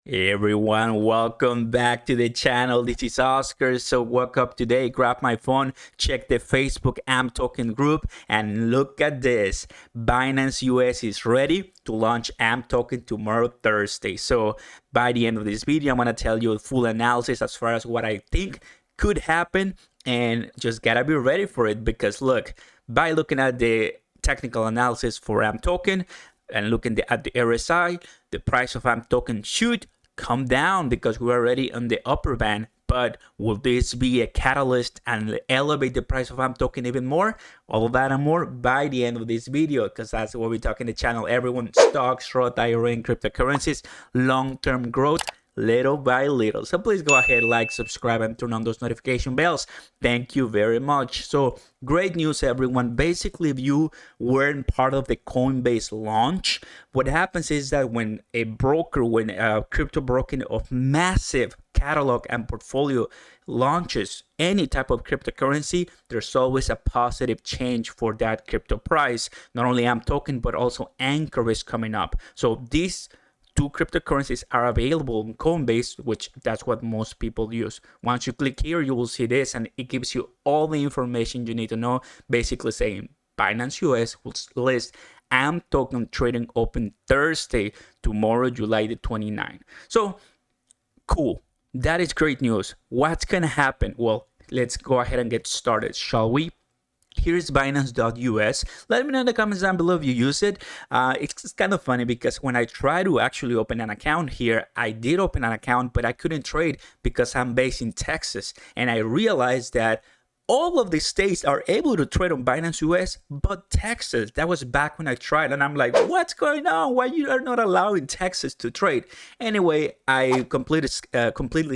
Hey everyone, welcome back to the channel. This is Oscar. So woke up today, grab my phone, check the Facebook AMP token group, and look at this. Binance US is ready to launch AMP token tomorrow, Thursday. So by the end of this video, I'm gonna tell you a full analysis as far as what I think could happen, and just gotta be ready for it because look, by looking at the technical analysis for AMP token and looking at the RSI, the price of AMP token should come down because we're already on the upper band. But will this be a catalyst and elevate the price of AMP token even more? All of that and more by the end of this video, because that's what we talk in the channel. Everyone, stocks, Roth IRA, and cryptocurrencies, long-term growth, little by little. So please go ahead, like, subscribe, and turn on those notification bells. Thank you very much. So great news, everyone. Basically, if you weren't part of the Coinbase launch, what happens is that when a crypto broker of massive catalog and portfolio launches any type of cryptocurrency, there's always a positive change for that crypto price. Not only AMP token, but also Anchor is coming up. So these two cryptocurrencies are available in Coinbase, which that's what most people use. Once you click here, you will see this, and it gives you all the information you need to know, basically saying Binance US will list AMP token trading open Thursday, tomorrow, July the 29th. So cool. That is great news. What's going to happen? Well, let's go ahead and get started, shall we? Here's Binance.us. Let me know in the comments down below if you use it. It's kind of funny because when I try to actually open an account here, I did open an account, but I couldn't trade because I'm based in Texas. And I realized that all of the states are able to trade on Binance US, but Texas. That was back when I tried, and I'm like, what's going on? Why you are not allowing Texas to trade? Anyway, I completely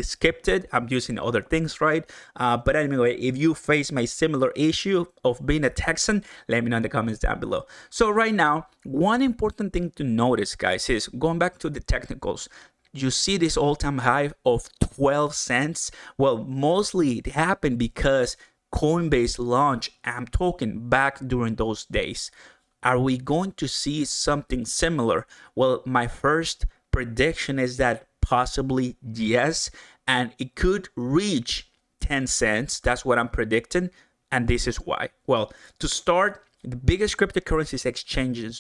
skipped it. I'm using other things, right? But anyway, if you face my similar issue of being a Texan, let me know in the comments down below. So right now, one important thing to notice, guys, is going back to the technicals. You see this all-time high of 12 cents? Well, mostly it happened because Coinbase launched AMP token back during those days. Are we going to see something similar? Well, my first prediction is that possibly yes, and it could reach 10 cents. That's what I'm predicting, and this is why. Well, to start, the biggest cryptocurrencies exchanges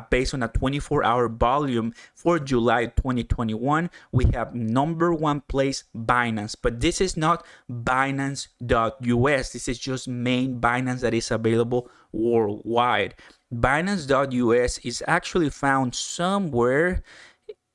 based on a 24-hour volume for July 2021, we have number one place Binance, but this is not Binance.us. This is just main Binance that is available worldwide. Binance.us is actually found somewhere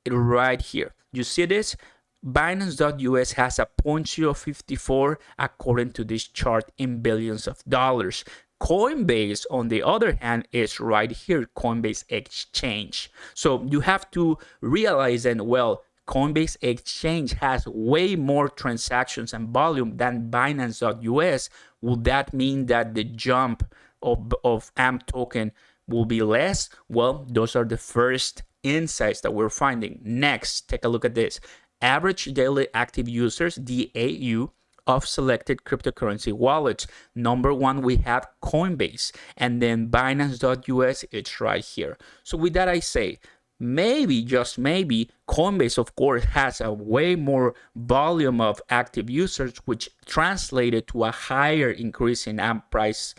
right here. You see this? Binance.us has a 0.054 according to this chart in billions of dollars. Coinbase, on the other hand, is right here, Coinbase Exchange. So you have to realize that, well, Coinbase Exchange has way more transactions and volume than Binance.us. Would that mean that the jump of AMP token will be less? Well, those are the first insights that we're finding. Next, take a look at this. Average daily active users, DAU, of selected cryptocurrency wallets. Number one, we have Coinbase, and then Binance.us, it's right here. So with that, I say, maybe, just maybe, Coinbase, of course, has a way more volume of active users, which translated to a higher increase in AMP price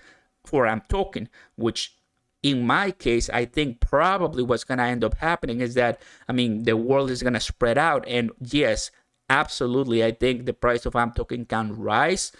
for AMP token, which in my case, I think probably what's going to end up happening is that, the world is going to spread out, and yes, absolutely, I think the price of AMP token can rise.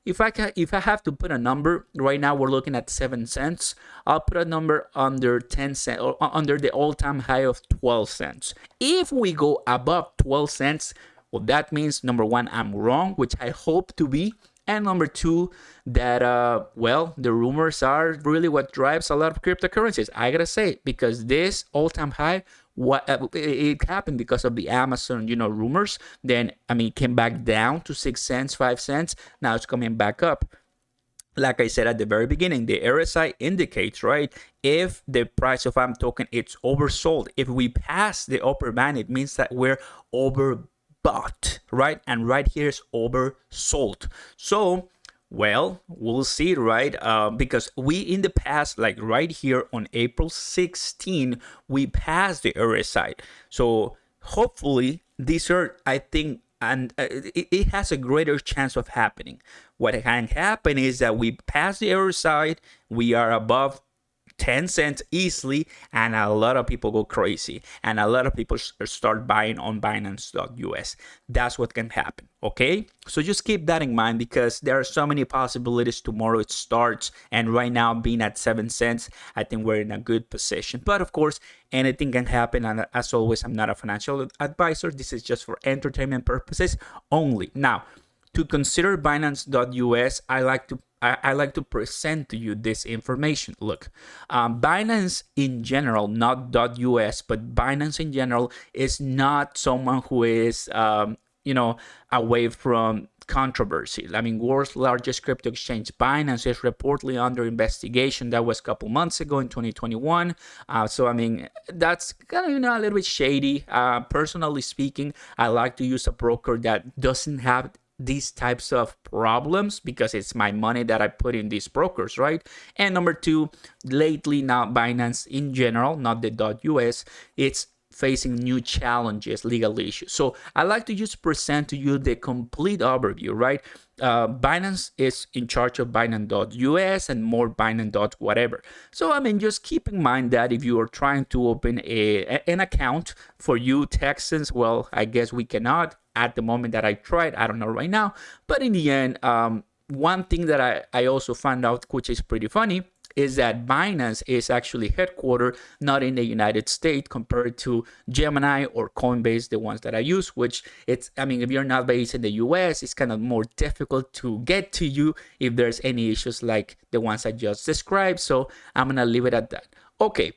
If I have to put a number, right now we're looking at 7 cents. I'll put a number under 10 cents, or under the all-time high of 12 cents. If we go above 12 cents, well, that means number one, I'm wrong, which I hope to be. And number two, that, the rumors are really what drives a lot of cryptocurrencies. I gotta say, because this all-time high, it happened because of the Amazon, rumors. Then, it came back down to 6 cents, 5 cents. Now it's coming back up. Like I said at the very beginning, the RSI indicates, right, if the price of AMP token it's oversold. If we pass the upper band, it means that we're overbought, right? And right here is oversold. So, well, we'll see, right? Because we in the past, like right here on April 16, we passed the RSI. So hopefully these are, I think, and it has a greater chance of happening. What can happen is that we pass the other side, we are above 10 cents easily, and a lot of people go crazy, and a lot of people start buying on Binance.us. That's what can happen. Okay, so just keep that in mind, because there are so many possibilities. Tomorrow it starts, and right now, being at 7 cents, I think we're in a good position. But of course, anything can happen, and as always, I'm not a financial advisor. This is just for entertainment purposes only. Now, to consider Binance.us, I like to present to you this information. Look, Binance in general, not .us, but Binance in general is not someone who is, away from controversy. I mean, world's largest crypto exchange, Binance, is reportedly under investigation. That was a couple months ago in 2021. So, I mean, that's kind of, a little bit shady. Personally speaking, I like to use a broker that doesn't have these types of problems, because it's my money that I put in these brokers, right? And number two, lately now Binance in general, not the .us, it's facing new challenges, legal issues. So I like to just present to you the complete overview, right? Binance is in charge of Binance.us and more Binance. Whatever. So, I mean, just keep in mind that if you are trying to open an account, for you Texans, well, I guess we cannot at the moment that I tried. I don't know right now. But in the end, one thing that I also found out, which is pretty funny, is that Binance is actually headquartered not in the United States compared to Gemini or Coinbase, the ones that I use, which if you're not based in the US, it's kind of more difficult to get to you if there's any issues like the ones I just described. So I'm going to leave it at that. Okay.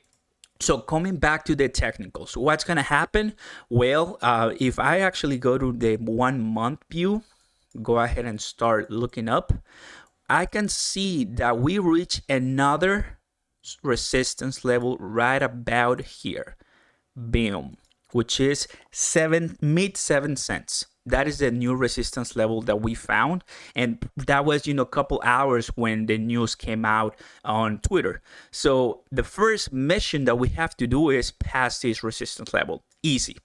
So coming back to the technicals, what's going to happen? Well, if I actually go to the 1 month view, go ahead and start looking up, I can see that we reach another resistance level right about here. Boom. Which is mid 7 cents. That is the new resistance level that we found. And that was, a couple hours when the news came out on Twitter. So the first mission that we have to do is pass this resistance level. Easy.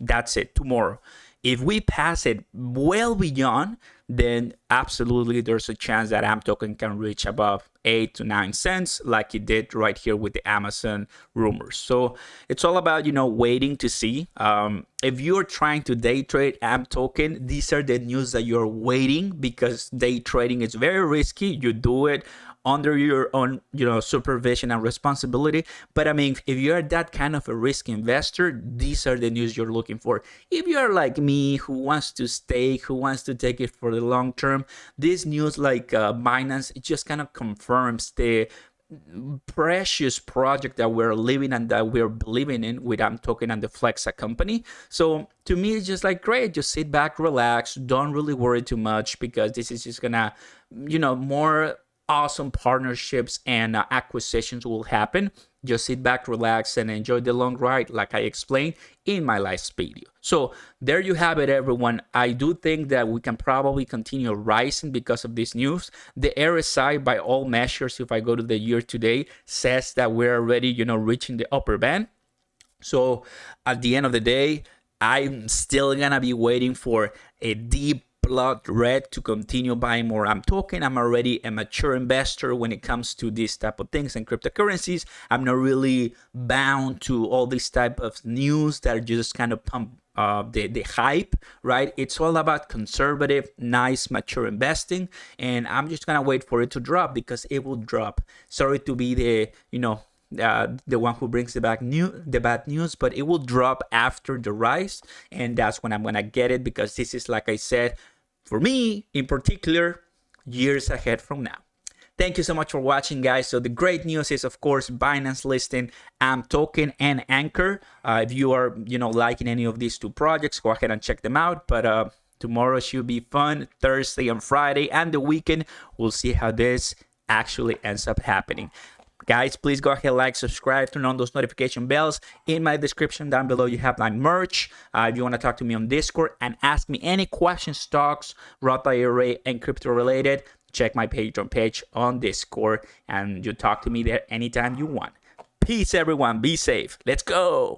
That's it. Tomorrow. If we pass it well beyond, then absolutely there's a chance that AMP token can reach above 8 to 9 cents, like it did right here with the Amazon rumors. So it's all about, waiting to see. If you're trying to day trade AMP token, these are the news that you're waiting, because day trading is very risky. You do it under your own, supervision and responsibility. But I mean, if you're that kind of a risk investor, these are the news you're looking for. If you're like me, who wants to stake, who wants to take it for the long term, this news like Binance, it just kind of confirms the precious project that we're living and that we're believing in with AMP token and the Flexa company. So to me, it's just like, great, just sit back, relax, don't really worry too much, because this is just gonna, more awesome partnerships and acquisitions will happen. Just sit back, relax, and enjoy the long ride, like I explained in my last video. So there you have it, everyone. I do think that we can probably continue rising because of this news. The RSI, by all measures, if I go to the year to date, says that we're already, reaching the upper band. So at the end of the day, I'm still gonna be waiting for a deep blood red to continue buying more AMP token. I'm already a mature investor when it comes to these type of things and cryptocurrencies. I'm not really bound to all this type of news that just kind of pump the hype, right? It's all about conservative, nice, mature investing, and I'm just gonna wait for it to drop, because it will drop. Sorry to be the the one who brings the bad news, but it will drop after the rise, and that's when I'm gonna get it, because this is, like I said, for me in particular, years ahead from now. Thank you so much for watching, guys. So the great news is, of course, Binance listing AMP token and Anchor. If you are liking any of these two projects, go ahead and check them out. But tomorrow should be fun. Thursday and Friday and the weekend, we'll see how this actually ends up happening. Guys, please go ahead, like, subscribe, turn on those notification bells. In my description down below, you have my merch. If you want to talk to me on Discord and ask me any questions, stocks, Roth IRA, and crypto related, check my Patreon page on Discord, and you talk to me there anytime you want. Peace, everyone. Be safe. Let's go.